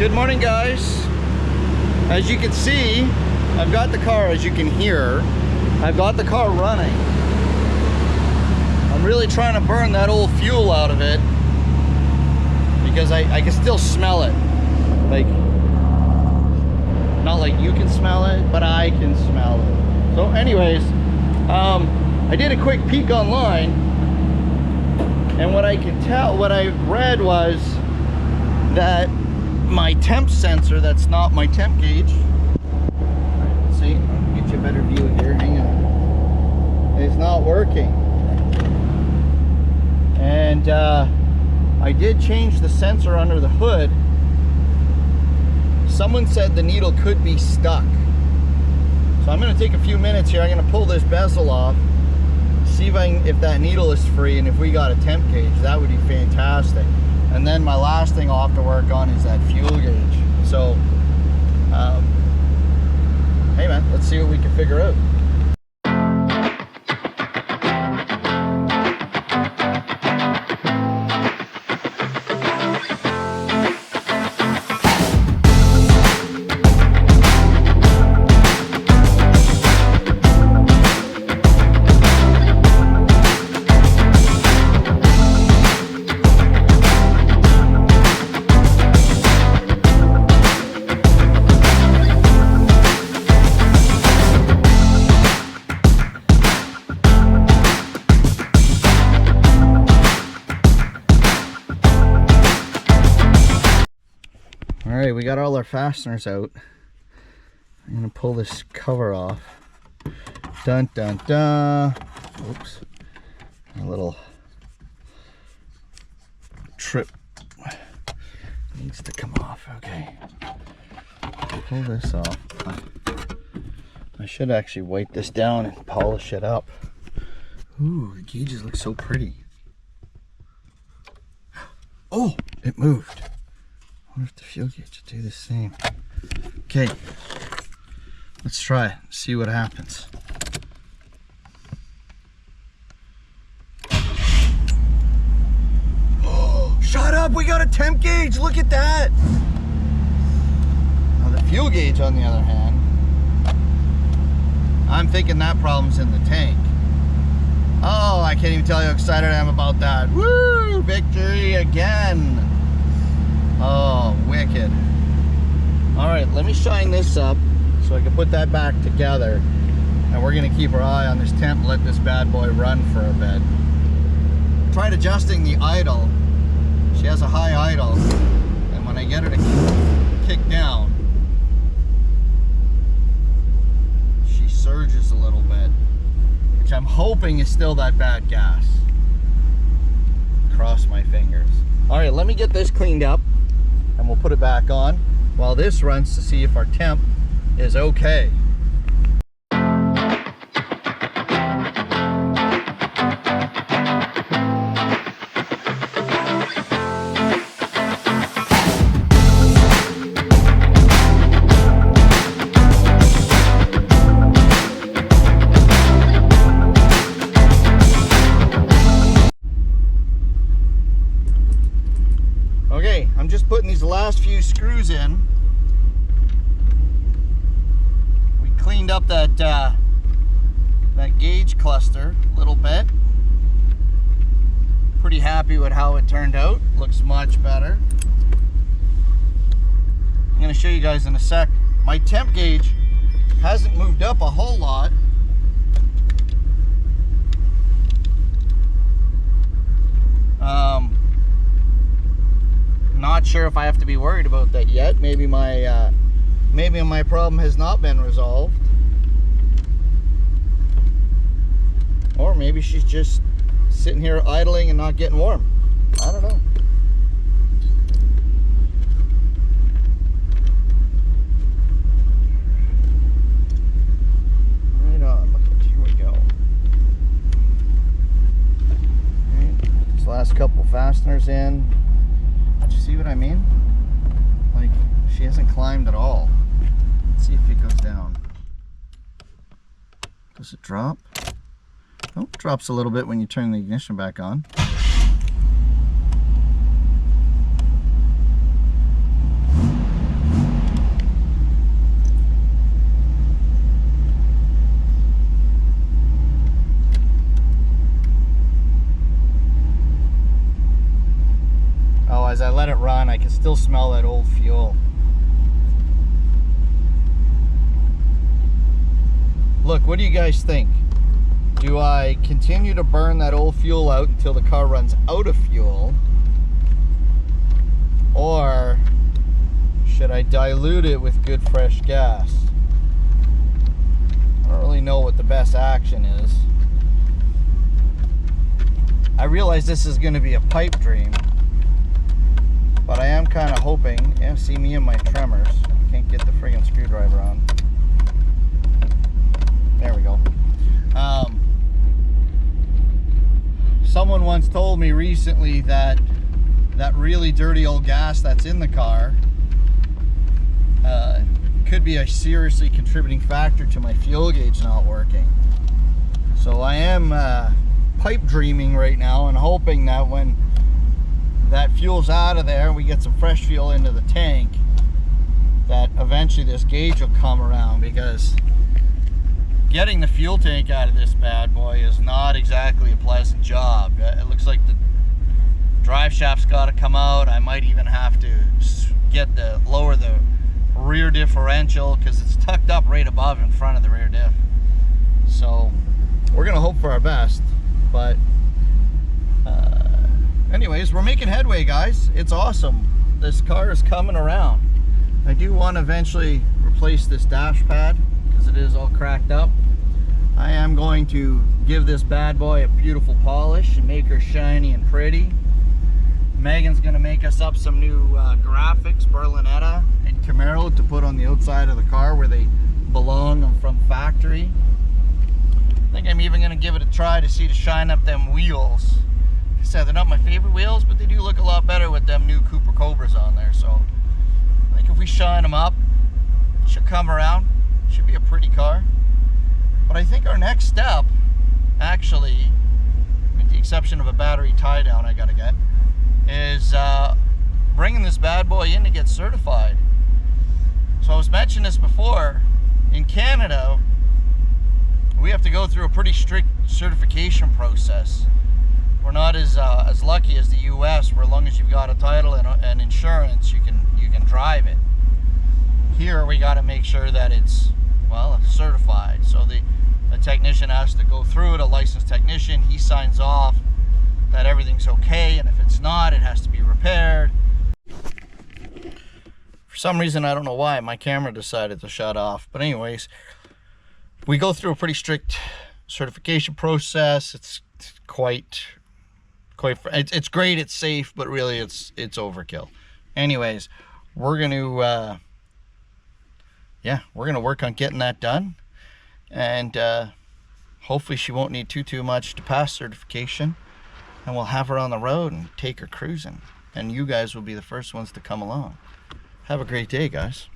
Good morning, guys. As you can see, I've got the car, as you can hear, I've got the car running. I'm really trying to burn that old fuel out of it because I can still smell it. Like, not like you can smell it, but I can smell it. So anyways, I did a quick peek online, and what I read was that my temp sensor, that's not my temp gauge. Alright, let's see, I'll get you a better view here, hang on. It's not working. And I did change the sensor under the hood. Someone said the needle could be stuck. So I'm going to take a few minutes here. I'm going to pull this bezel off, see if that needle is free, and if we got a temp gauge, that would be fantastic. And then my last thing I'll have to work on is that fuel gauge. So, hey man, let's see what we can figure out. Alright, we got all our fasteners out. I'm going to pull this cover off. Dun dun dun. Oops. A little trip needs to come off. Okay. Pull this off. I should actually wipe this down and polish it up. Ooh, the gauges look so pretty. Oh, it moved. I wonder if the fuel gauge will do the same. Okay, let's try it, see what happens. Oh, shut up, we got a temp gauge, look at that! Now the fuel gauge, on the other hand, I'm thinking that problem's in the tank. Oh, I can't even tell you how excited I am about that. Woo! Victory again! Oh, wicked. Alright, let me shine this up so I can put that back together. And we're going to keep our eye on this temp and let this bad boy run for a bit. Tried adjusting the idle. She has a high idle. And when I get her to kick down, she surges a little bit. Which I'm hoping is still that bad gas. Cross my fingers. Alright, let me get this cleaned up. And we'll put it back on while this runs to see if our temp is okay. Okay, I'm just putting these last few screws in. We cleaned up that gauge cluster a little bit. Pretty happy with how it turned out. Looks much better. I'm going to show you guys in a sec. My temp gauge hasn't moved up a whole lot. Not sure if I have to be worried about that yet. Maybe my problem has not been resolved, or maybe she's just sitting here idling and not getting warm. I don't know. Right on. Look, here we go. Right. This last couple fasteners in. See what I mean? Like, she hasn't climbed at all. Let's see if it goes down. Does it drop? Oh, it drops a little bit when you turn the ignition back on. as I let it run, I can still smell that old fuel. Look, what do you guys think? Do I continue to burn that old fuel out until the car runs out of fuel? Or should I dilute it with good fresh gas? I don't really know what the best action is. I realize this is going to be a pipe dream, but I am kind of hoping, yeah, see me and my tremors. I can't get the friggin' screwdriver on. There we go. Someone once told me recently that that really dirty old gas that's in the car could be a seriously contributing factor to my fuel gauge not working. So I am pipe dreaming right now and hoping that when that fuel's out of there and we get some fresh fuel into the tank, that eventually this gauge will come around, because getting the fuel tank out of this bad boy is not exactly a pleasant job. It looks like the drive shaft's got to come out. I might even have to lower the rear differential, because it's tucked up right above in front of the rear diff. So we're gonna hope for our best, but anyways, we're making headway, guys. It's awesome. This car is coming around. I do want to eventually replace this dash pad because it is all cracked up. I am going to give this bad boy a beautiful polish and make her shiny and pretty. Megan's going to make us up some new graphics, Berlinetta and Camaro, to put on the outside of the car where they belong from factory. I think I'm even going to give it a try to see to shine up them wheels. Like I said, they're not my favorite wheels, but they do look a lot better with them new Cooper Cobras on there. So I think if we shine them up, it should come around. It should be a pretty car. But I think our next step, actually, with the exception of a battery tie down I got to get, is bringing this bad boy in to get certified. So I was mentioning this before, in Canada we have to go through a pretty strict certification process. We're not as lucky as the US, where as long as you've got a title and insurance, you can drive it. Here we got to make sure that it's, well, certified. So the technician has to go through it, a licensed technician. He signs off that everything's okay, and if it's not, it has to be repaired. For some reason, I don't know why, my camera decided to shut off. But anyways, we go through a pretty strict certification process. It's quite it's great, it's safe, but really it's overkill. Anyways, we're gonna we're gonna work on getting that done, and hopefully she won't need too much to pass certification, and we'll have her on the road and take her cruising, and you guys will be the first ones to come along. Have a great day, guys.